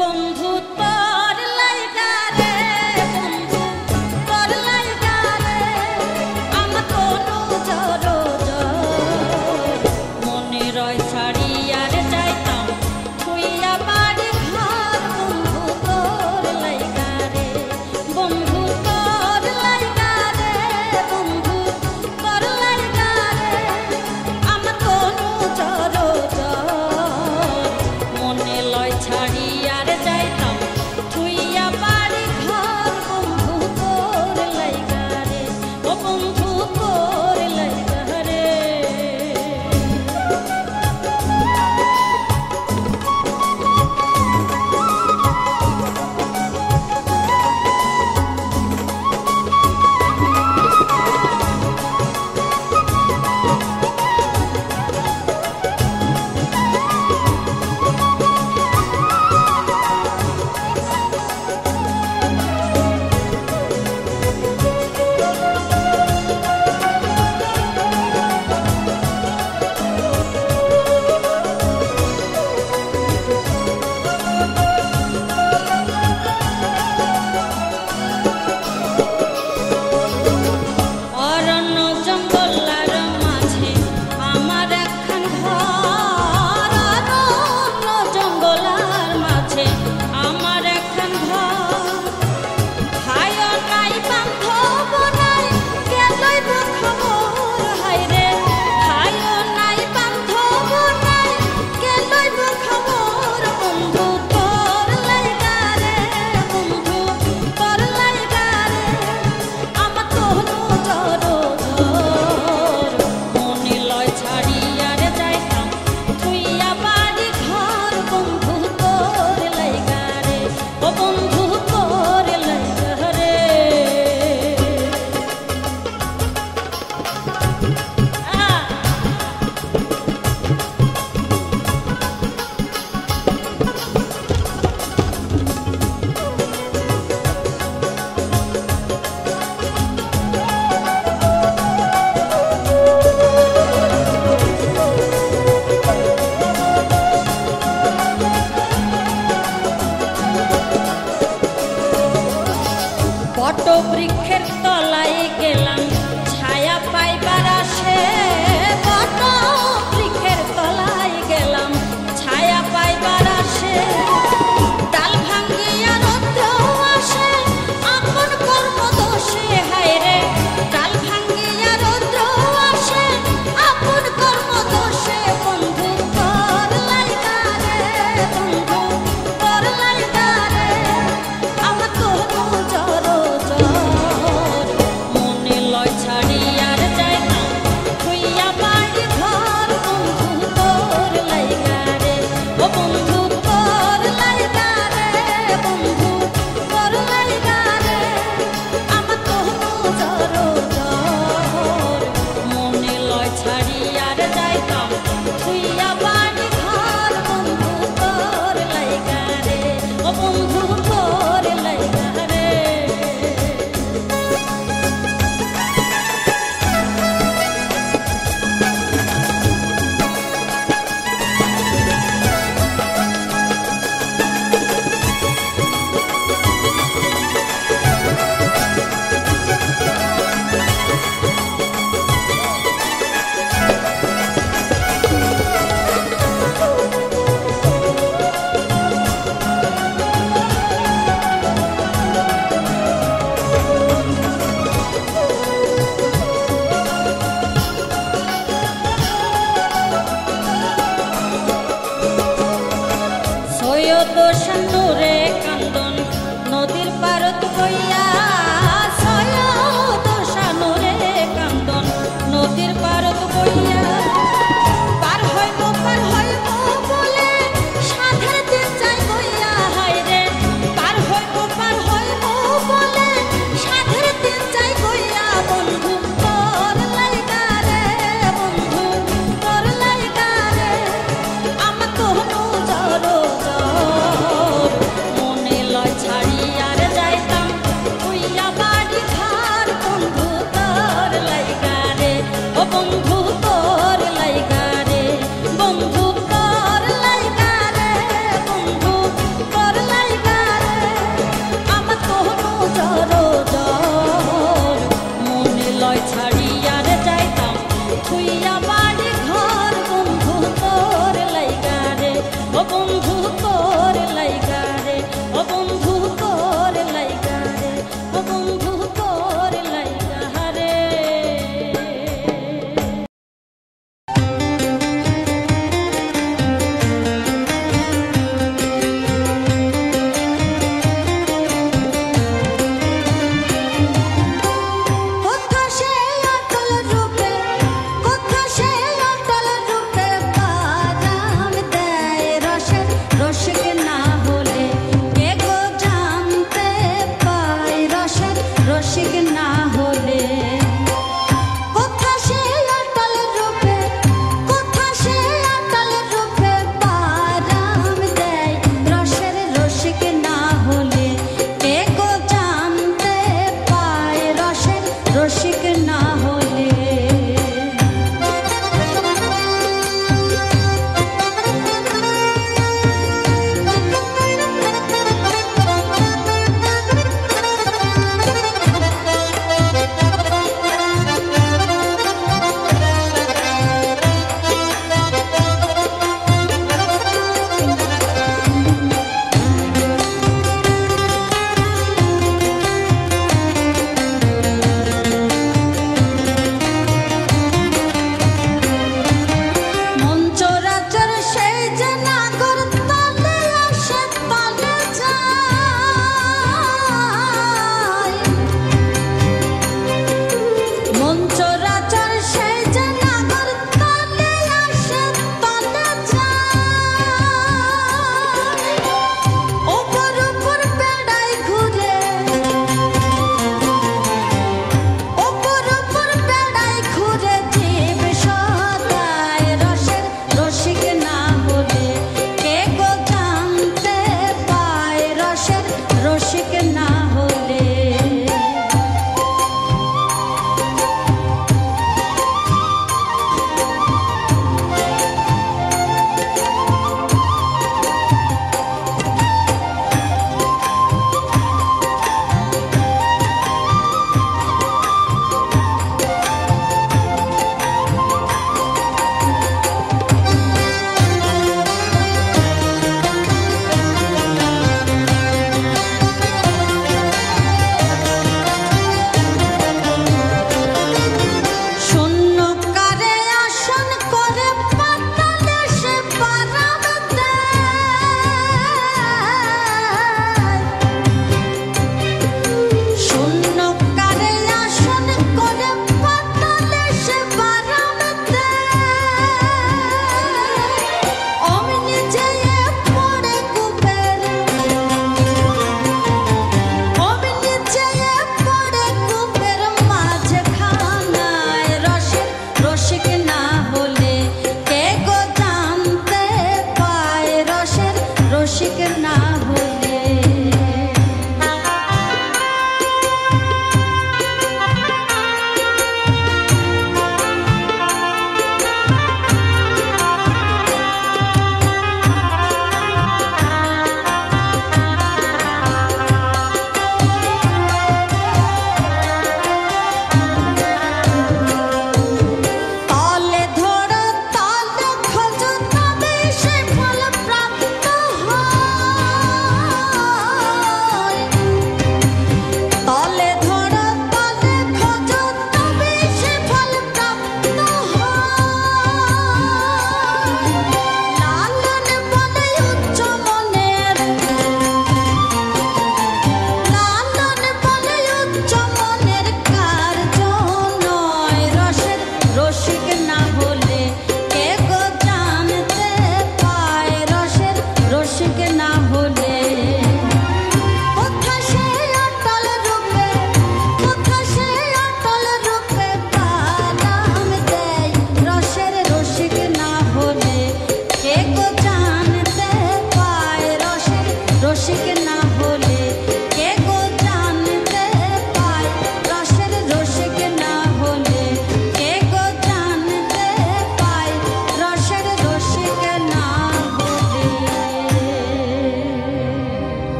বন্ধু তোর লাইগা রে, বন্ধু তোর লাইগা রে, আমার কোনো জড়ো মনে রয় ছাড়িয়ার যাইতাম থুইয়া বাড়ি ঘর। বন্ধু তোর লাইগা রে, বন্ধু তোর লাইগা রে, বন্ধু তোর লাইগা রে, আমার কোনো জড়ো মনে লয় ছাড়িয়ার যাইতাম থুইয়া বাড়ি ঘর। বন্ধু তোর লাইগা রে, ও বন্ধু তোর লাইগা রে।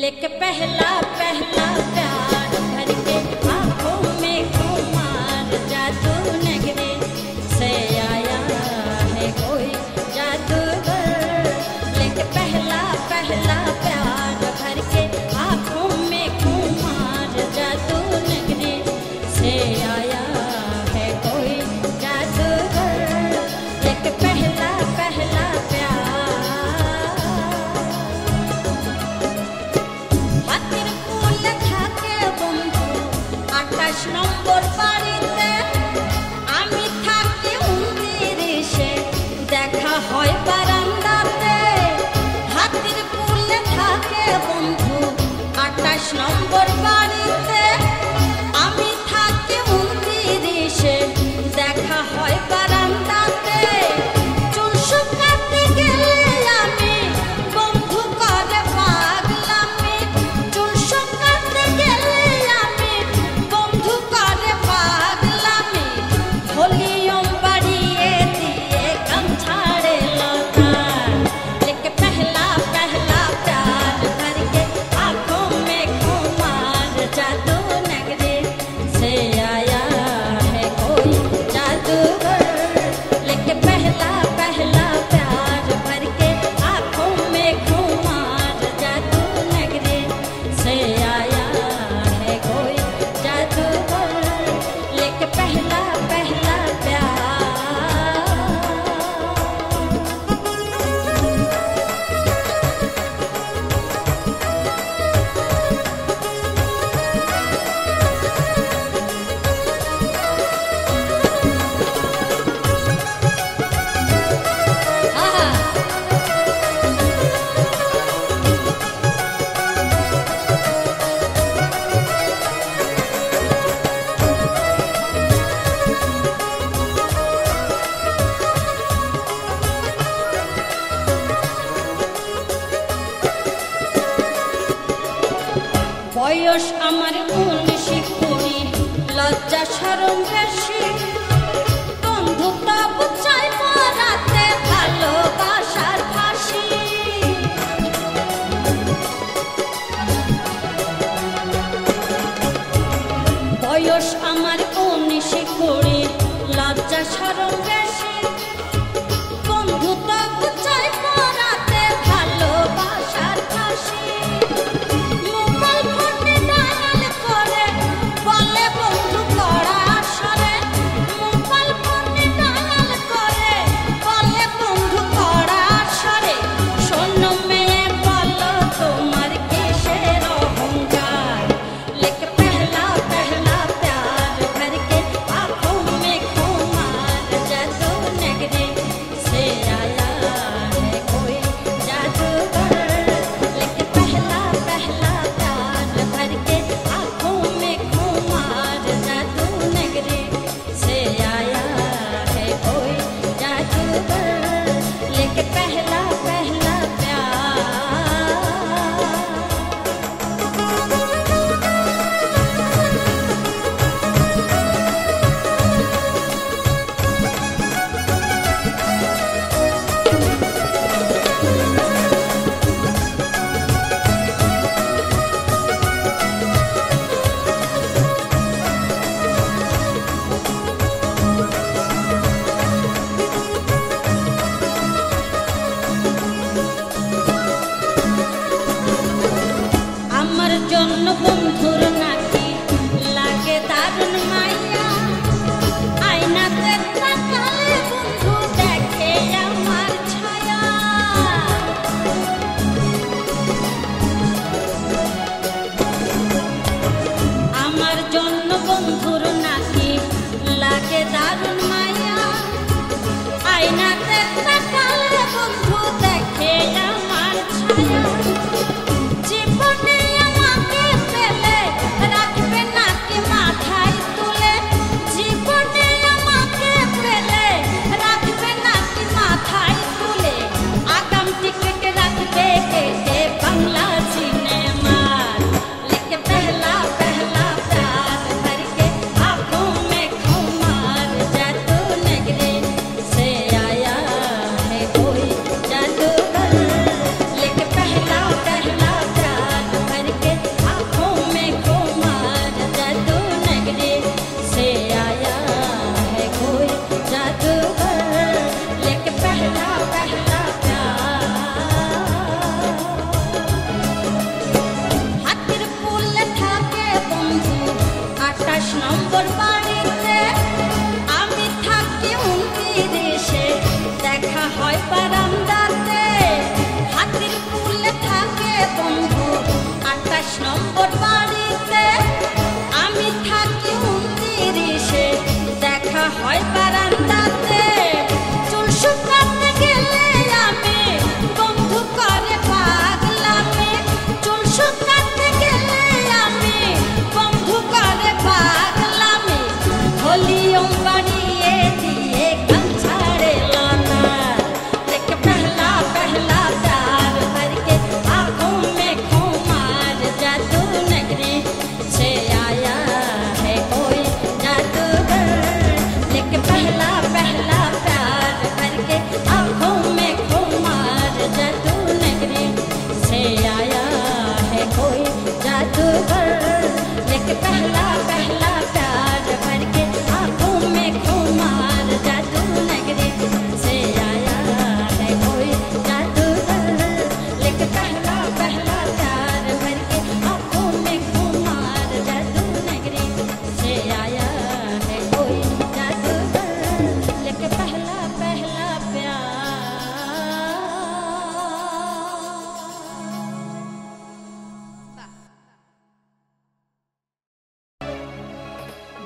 लेके पहला पहला प्यार भर के आंखों में खुमार जादू नगरी से आया है कोई जादूगर। लेके पहला पहला प्यार भर के आंखों में खुमार जादू नगरी से आया है कोई जादूगर। लेके पहला पहला प्यार হাতের ফুল থাকে বন্ধু 28 নম্বর বাড়িতে, আমি থাকি 29-এ, দেখা হয় বারান্দাতে। হাতের ফুল থাকে বন্ধু 28 নম্বর বাড়িতে, আমি থাকি 29-এ, দেখা হয় বারান্দাতে। চুল শুকাতে গেলে আমি বন্ধু করে পাগলামি, চুল শুকাতে গেলে আমি বন্ধু করে পাগলামি। ভলিউম বাড়িয়ে দিয়ে কান ছাড়ে লতার। लेके पहला पहला प्यार भर के आंखों में खुमार जादू नगरी से आया है कोई जादूगर। लेके पहला पहला प्यार भर के आंखों में खुमार जादू नगरी से आया है कोई जादूगर। लेके पहला पहला प्यार आहा বয়স আমার 19-20, লজ্জা শরম বেশি, বন্ধুত্ব বুঝাই মরাতে ভালোবাসার ফাঁসি। বয়স আমার 19-20, লজ্জা শরম বেশি, বন্ধুত্ব বুঝাই মরাতে ভালোবাসার ফাঁসি। মোবাইল ফোনে ডায়াল করে বলে বন্ধু করা আসরে, মোবাইল ফোনে ডায়াল করে বলে বন্ধু করা আসরে। শোনো মেয়ে বলো তোমার কিসের অহংকার। लेके पहला पहला प्यार भर के आंखों में खुमार जादू नगरी से आया है कोई जादूगर। लेके पहला पहला प्यार भर के आंखों में खुमार जादू नगरी से आया है कोई जादूगर। लेके पहला पहला प्यार আমার জন্য বন্ধুর নাকি লাগে দারুণ মাইয়া, আয়নাতে তাকালে বন্ধু দেখে আমার ছায়া। আমার জন্য বন্ধুর নাকি লাগে দারুণ মাইয়া, আয়নাতে তাকালে বন্ধু দেখে আমার ছায়া। জীবনে আমাকে পেলে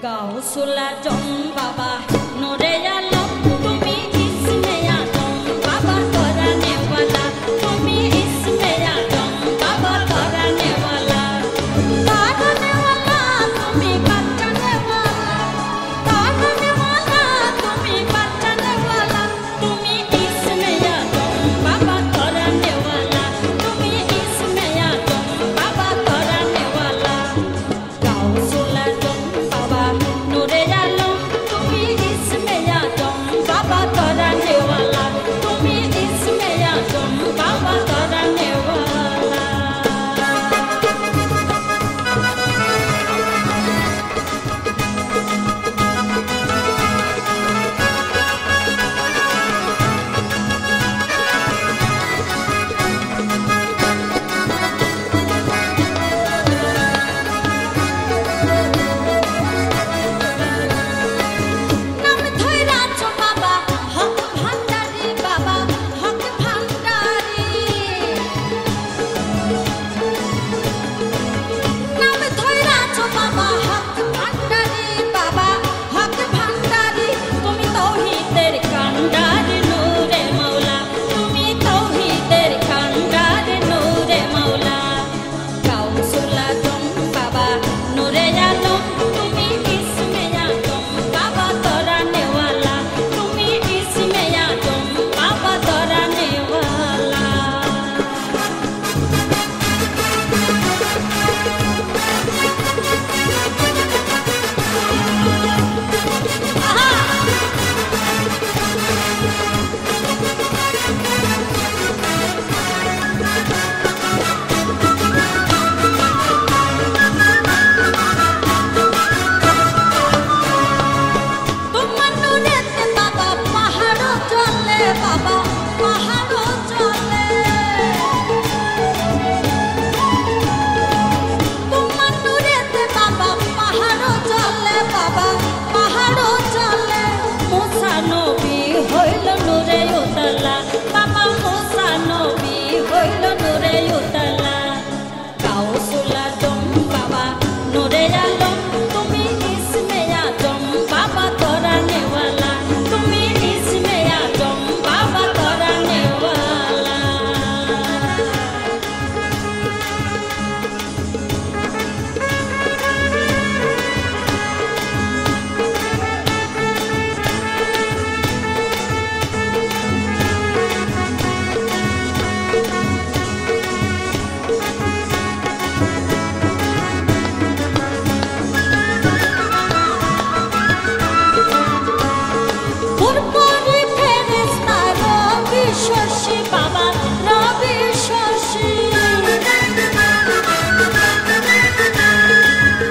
গাউসুল আজম বাবা নূরে আলম তুমি ইসমে আজম বাবা করানে ওয়ালা তুমি ইসমে আজম বাবা করানে ওয়ালা তুমি বাঁচানে ওয়ালা তুমি বাঁচানে ওয়ালা তুমি ইসমে আজম বাবা করানে ওয়ালা তুমি ইসমে আজম বাবা করানে ওয়ালা গাউসুল আজম বাবা নূরে আলম তুমি ইসমে আজম বাবা করানে ওয়ালা তুমি ইসমে আজম বাবা করানে ওয়ালা নাম ধইরা চো বাবা হক ভান্ডারি বাবা হক ভান্ডারি নাম ধইরা চো বাবা হক ভান্ডারি বাবা হক ভান্ডারি তুমি তাওহীদের কান্ডার নূরে মাওলা তুমি তাওহীদের কান্ডার নূরে মাওলা গাউসুল আজম বাবা নূরে আলম তুমি ইসমে আজম বাবা করানে ওয়ালা তুমি ইসমে আজম বাবা করানে ওয়ালা তোমার নূরেতে বাবা পাহাড় চলে বাবা পাহাড় চলে তোমার নূরেতে বাবা পাহাড় চলে বাবা পাহাড় চলে মুসা নবী হইল নূরে উতলা বাবা মুসা নবী হইল নূরে উতলা গাউসুল আজম বাবা নূরে আলম তুমি ইসমে আজম বাবা করানে ওয়ালা তুমি ইসমে আজম বাবা করানে ওয়ালা পুরপুরি ফেরেশতা রবি শশী বাবা রবি শশী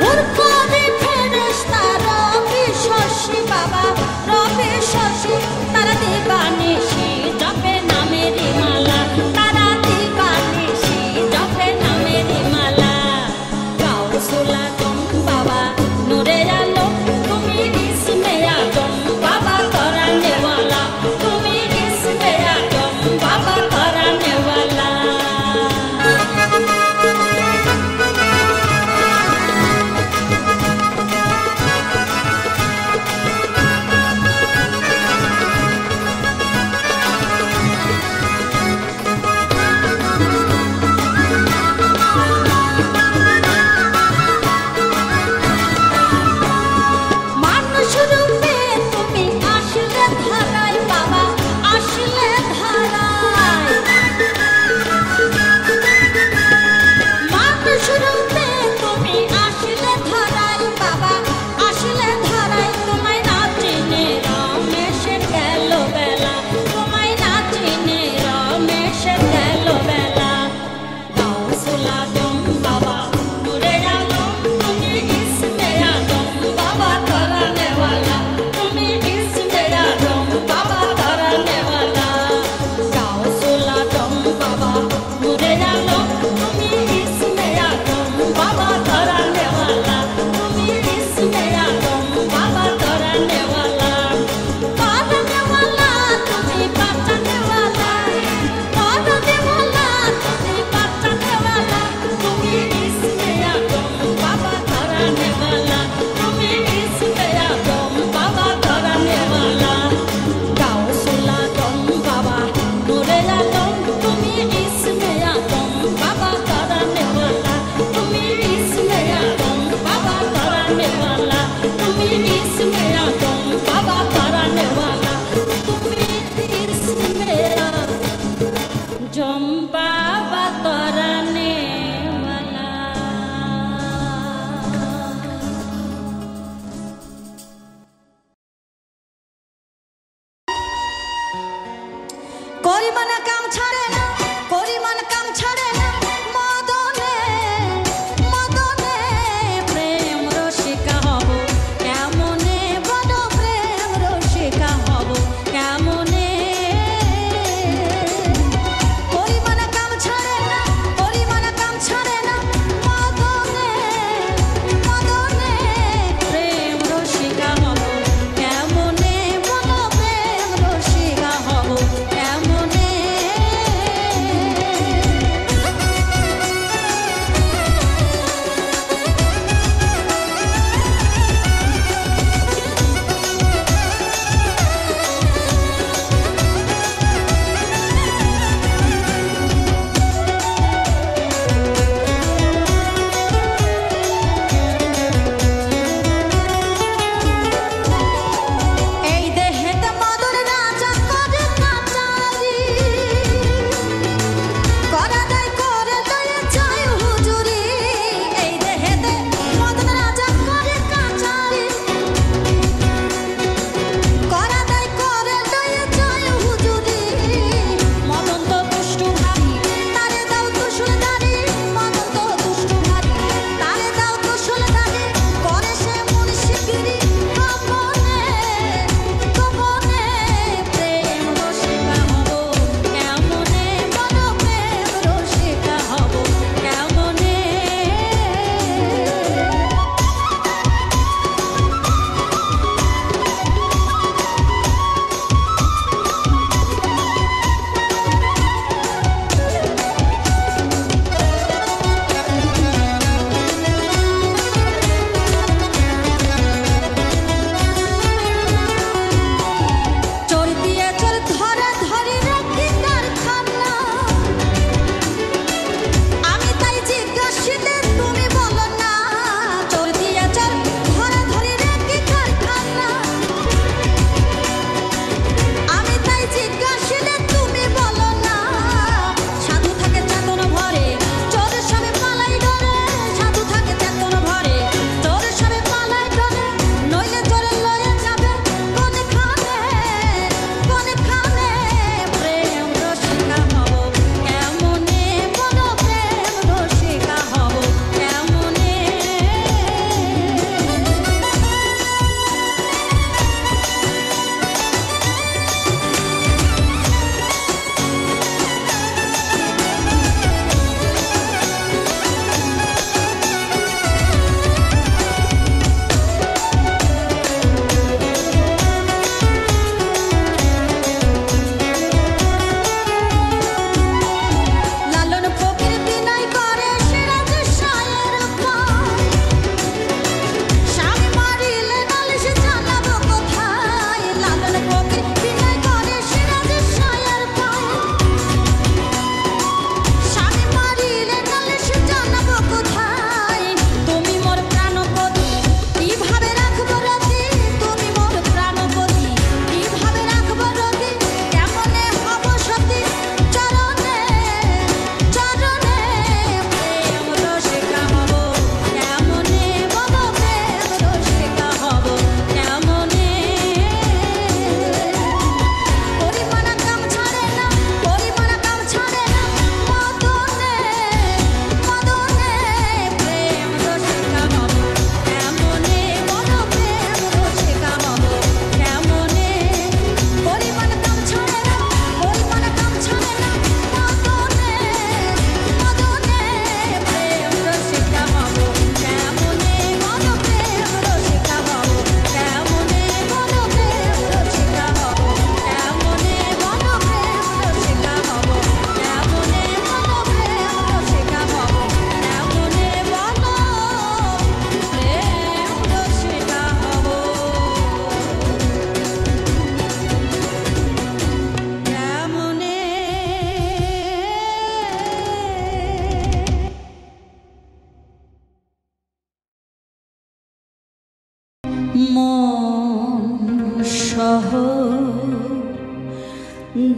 পুরপুরি ফেরেশতা রবি শশী বাবা রবি শশী তারা দিবানিশি জপে নামেরি মালা তারা দিবানিশি জপে নামেরি মালা গাউসুল আজম বাবা নূরে আলম তুমি ইসমে আজম বাবা করানে ওয়ালা তুমি ইসমে আজম বাবা করানে ওয়ালা মানুষ রূপে তুমি আসলে ধারায় বাবা আসলে ধারায় মানুষ রূপে তুমি আসলে ধারায় বাবা আসলে ধারায় তোমায় না চিনে রমেশের গেল বেলা তোমায় না চিনে রমেশের গেল বেলা গাউসুল আজম বাবা নূরে আলম তুমি ইসমে আজম বাবা করানে ওয়ালা তুমি ইসমে আজম বাবা করানে ওয়ালা গাউসুল আজম বাবা নূরে আলম তুমি ইসমে আজম বাবা করানে ওয়ালা তুমি ইসমে আজম বাবা করানে ওয়ালা করানে ওয়ালা তুমি বাঁচানে ওয়ালা করানে ওয়ালা তুমি বাঁচানে ওয়ালা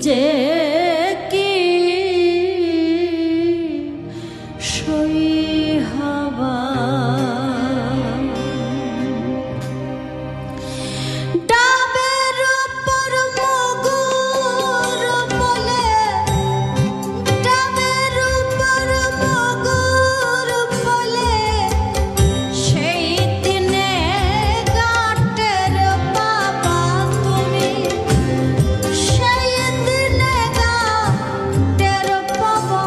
যে কি সই হবা ডাবের উপর মগুর বলে ডাবের উপর মগুর বলে সেই দিনে গাটের বাবা তুমি সেই দিনে গাটের বাবা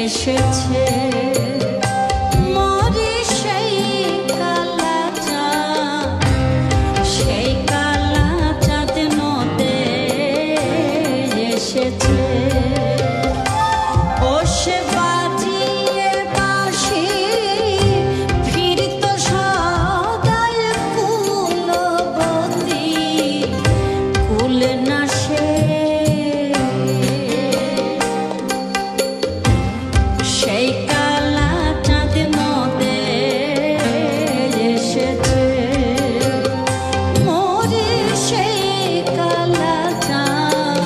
এসেছে মরি সেই কালা চাঁদ, সেই কালা চাঁদ নদে এসেছে। ও সে বাজিয়ে বাঁশি ফিরত সদাই কুলবতী, কুল না সে সেই কালা চাঁদ নদে এসেছে মরি সেই কালা চাঁদ,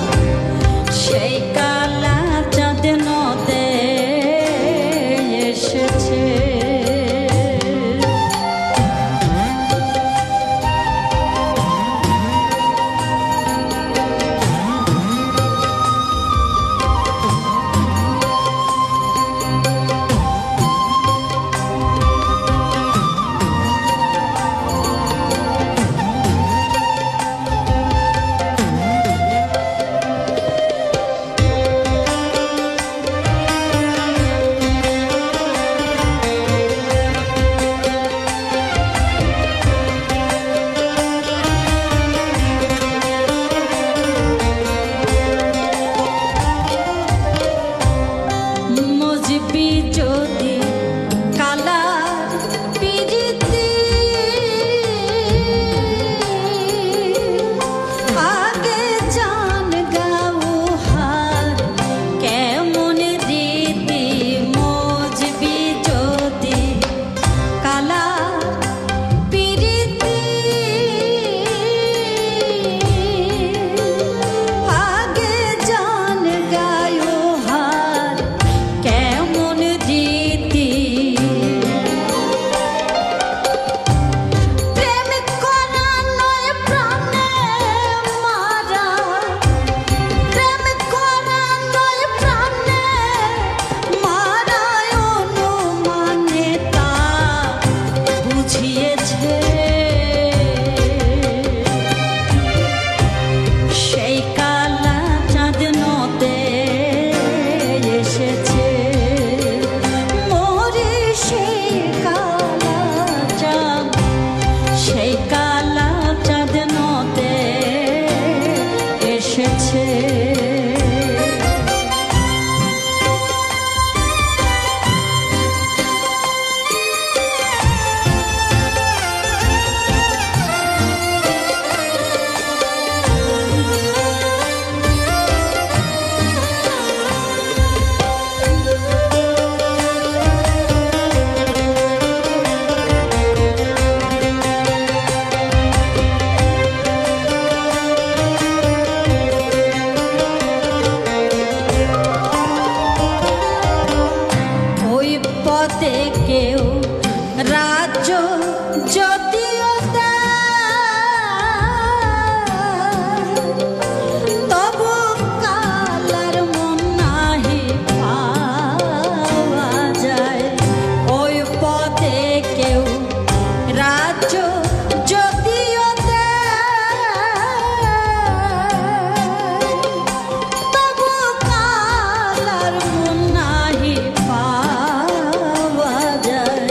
সেই কালা চাঁদ নদে এসেছে। মজবি যদি কালার পিরিতি, আগে জান গাও হার কেমন রীতি। মজবি যদি কালার পিরিতি, আগে জান গাও হার কেমন রীতি। প্রেম করা নয় প্রাণে মারা, প্রেম করা নয় প্রাণে মারা, অনুমানে তা বুঝিয়েছে সেই কালা চাঁদ নদে এসেছে মরি সেই কালা চাঁদ, সেই কালা চাঁদ নদে এসেছে। ওই পথে কেউ রাজ্য যদিও দেয়, তবু কালার মন নাহি পাওয়া যায়। ওই পথে কেউ রাজ্য যদিও দেয়, তবু কালার মন নাহি পাওয়া যায়।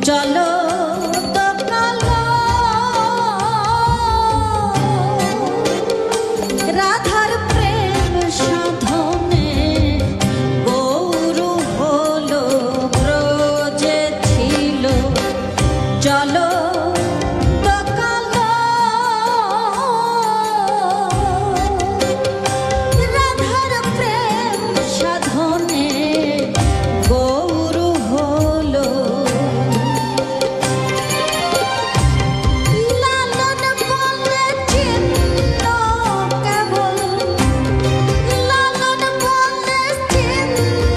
চলো তো কালো রাধার প্রেম সাধনে গৌর হলো ব্রজে ছিল চলো তো কালো রাধার প্রেম সাধনে গৌর হলো লালন বলে চিহ্ন কেবল লালন বলে চিহ্ন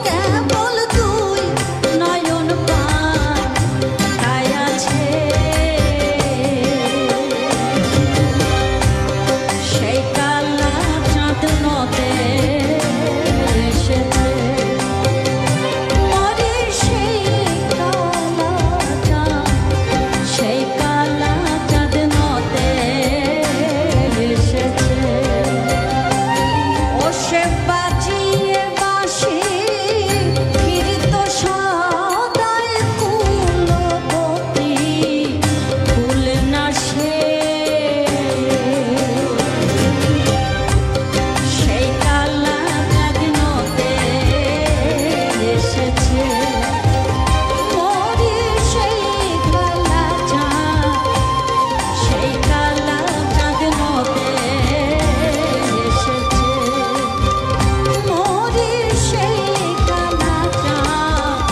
কেবল দুই নয়ন পান তাই আছে সেই কালা চাঁদ নদে এসেছে মরে সেই কালা চাঁদ সেই কালা চাঁদ নদে এসেছে ও সে বাজিয়ে বাঁশি ফিরত সদাই কুলবতী ফুল না সে সেই কালা চাঁদ নদে এসেছে মরি সেই কালা চাঁদ সেই কালা চাঁদ নদে এসেছে মরি সেই কালা চাঁদ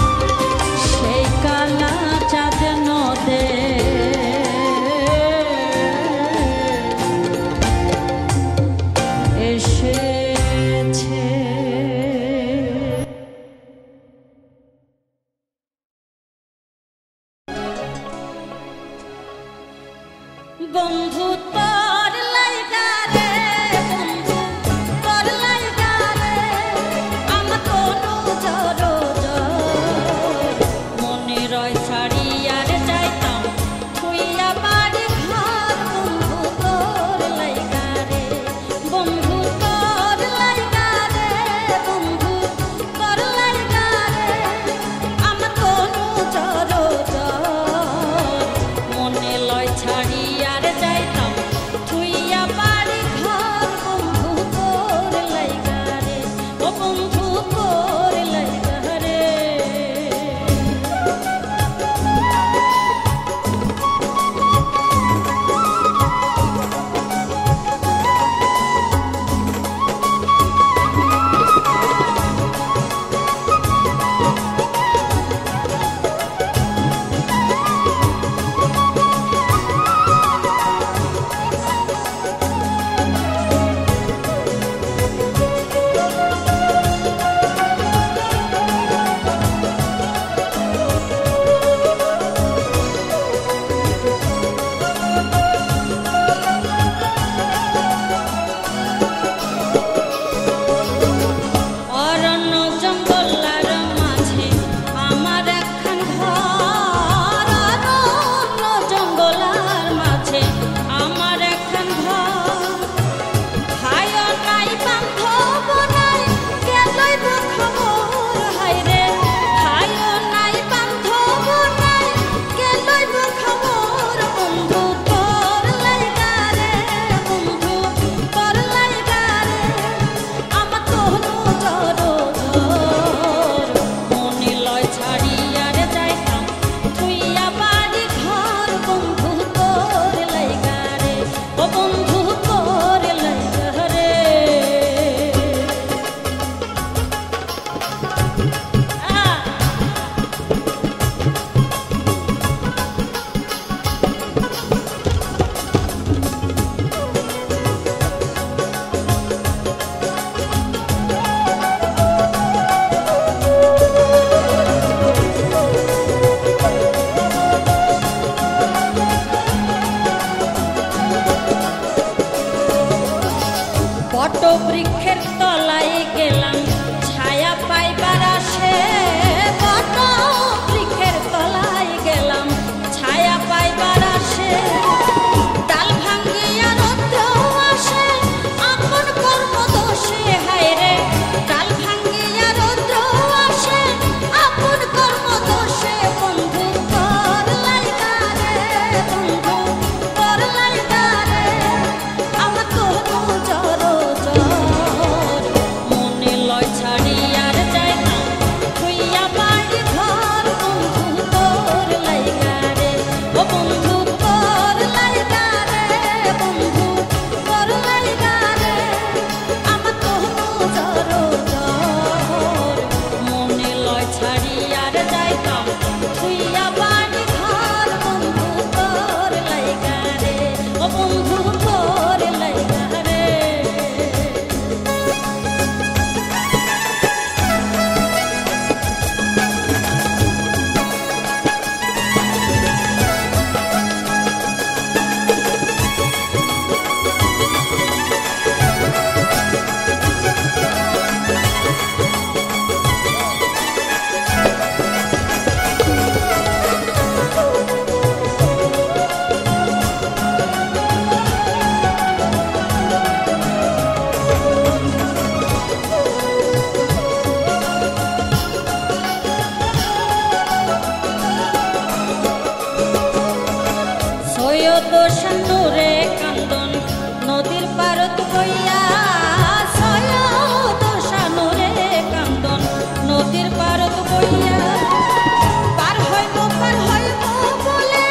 সেই কালা চাঁদ নদে এসেছে বন্ধু তোর লাইগা রে বন্ধু তোর লাইগা রে আমার কোনো জড়ো মনে রয় ছাড়িয়ার যাইতাম থুইয়া বাড়ি ঘর বন্ধু তোর লাইগা রে বন্ধু তোর লাইগা রে বন্ধু তোর লাইগা রে আমার কোনো জড়ো মনে লয় ছাড়িয়ার যাইতাম দোষানুরে কান্দন নদীর পারত বইয়া ছয় দোষানুরে কান্দন নদীর পারত বইয়া পার হইব বলে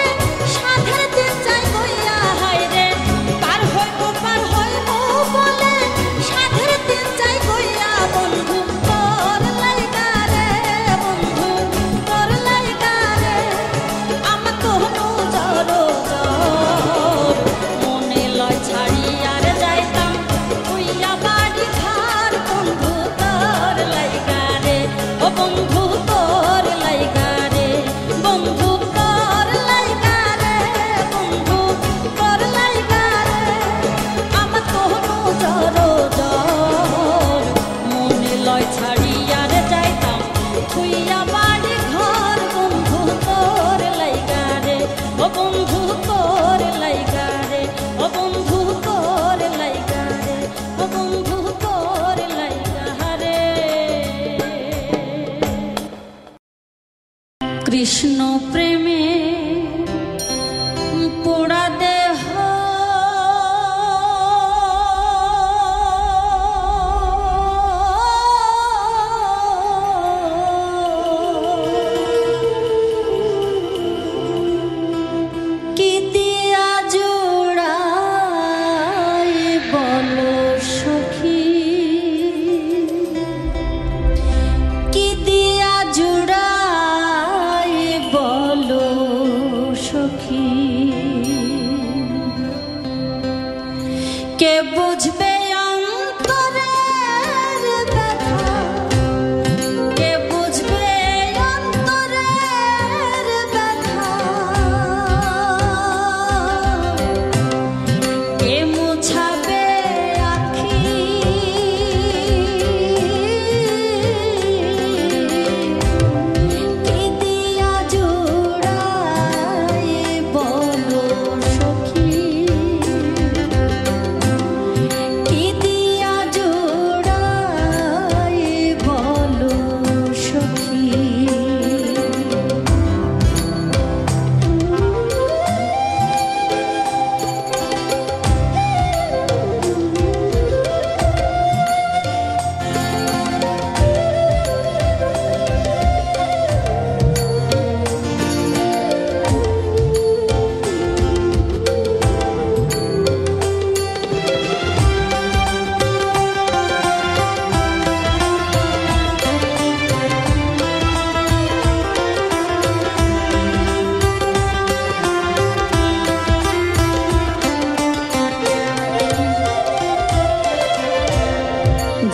সাধের দিন যাই বইয়া হায় রে পার হইব বলে সাধের দিন যাই বইয়া বন্ধু তোর লাইগা রে বন্ধু তোর লাইগা রে আমার কোনো জড়ো জড় মনে লয় ছাড়ি আর যাইতাম হইয়া বাড়ি ঘর বন্ধু তোর লাইগা রে ও বন্ধু তোর লাইগা রে বন্ধু তোর লাইগা রে বন্ধু তোর লাইগা রে আমার কোনো জড়ো জড় মনে লয় ছাড়ি আর যাইতাম হইয়া বাড়ি ঘর বন্ধু তোর লাইগা রে ও বন্ধু তোর লাইগা রে ও বন্ধু তোর লাইগা রে ও বন্ধু তোর লাইগা রে কৃষ্ণ প্রেমে পোড়া দেহ কি দিয়া জোড়াই বলো সখী কি দিয়া জোড়াই বলো সখী কে বুঝবে অন্তরের ব্যথা কে বুঝবে অন্তরের ব্যথা কে মুছাবে আখি কি দিয়া জোড়াই বলো সখী কি দিয়া জোড়াই বলো সখী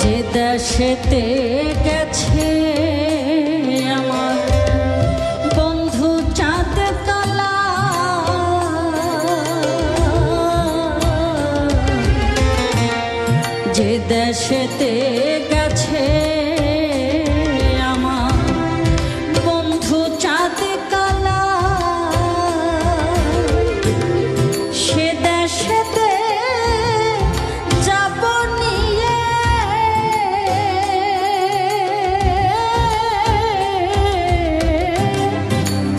যে দেশেতে গেছে আমার বন্ধু চাঁদ তলা যে দেশেতে গেছে আমার বন্ধু চাঁদ কালা সে দেশেতে যাব নিয়ে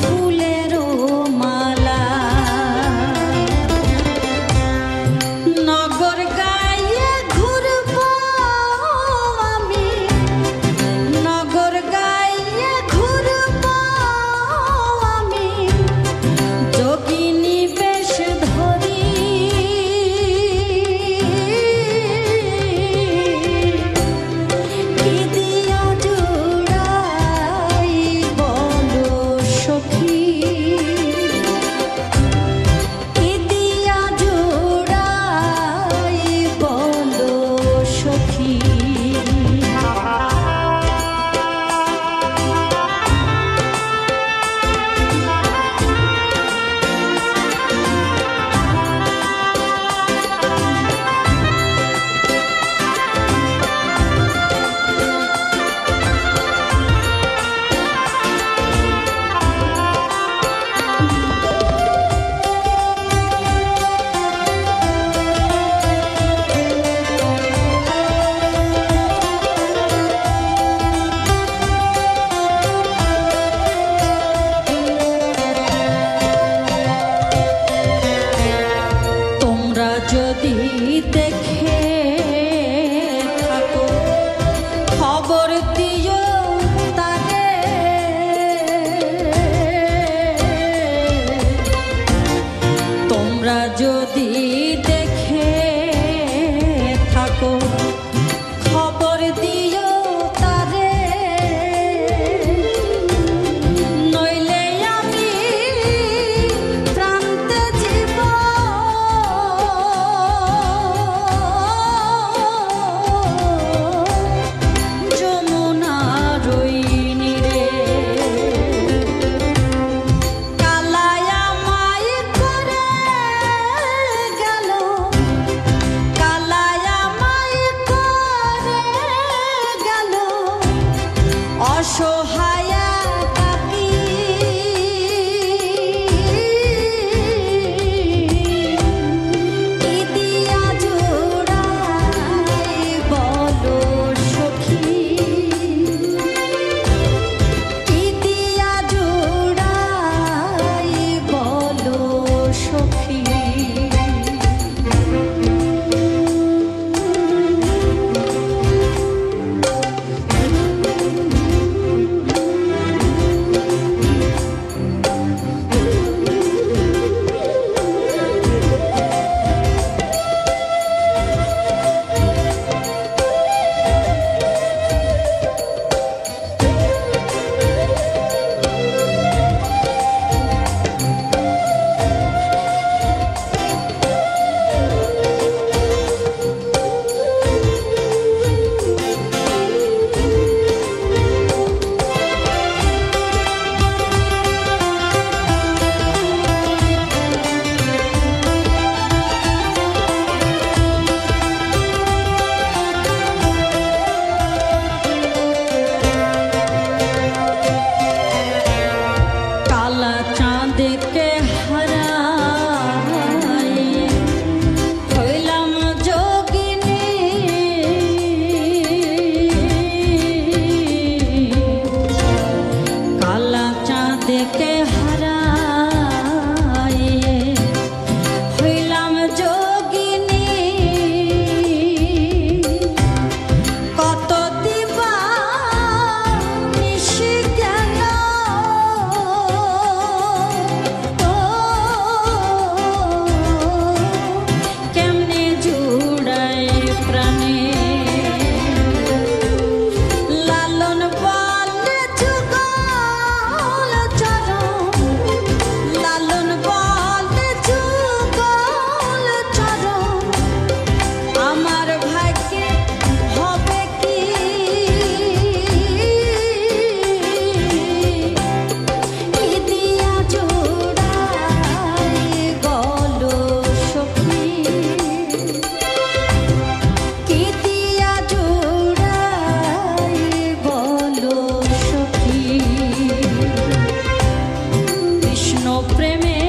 ফুলেরও মালা নগর গায়ে ঘুরব যদি দেখে থাকো খবর দিও তারে, তোমরা যদি দেখে থাকো খবর দিও তারে, নইলে আমি প্রান্তে জীব যমুনার ওই নীরে। কালায়া মাই করে গেল, কালায়া মাই করে গেল অসহায় কাকি, কি দিয়া জোড়াই বলো সখী, কি দিয়া জোড়াই বলো সখী। কালা চাঁদকে হারাই হইলাম যোগিনী, কালা চাঁদকে হারাই হইলাম যোগিনী, কত দিবা নিশি গেল কেমনে জুড়াই প্রাণে, লালন বলে যুগল চরণ, লালন বলে যুগল চরণ, আমার ভাগ্যে হবে কি, কি দিয়া জোড়াই বলো সখী, কি দিয়া জোড়াই বলো সখী। কৃষ্ণ প্রেমে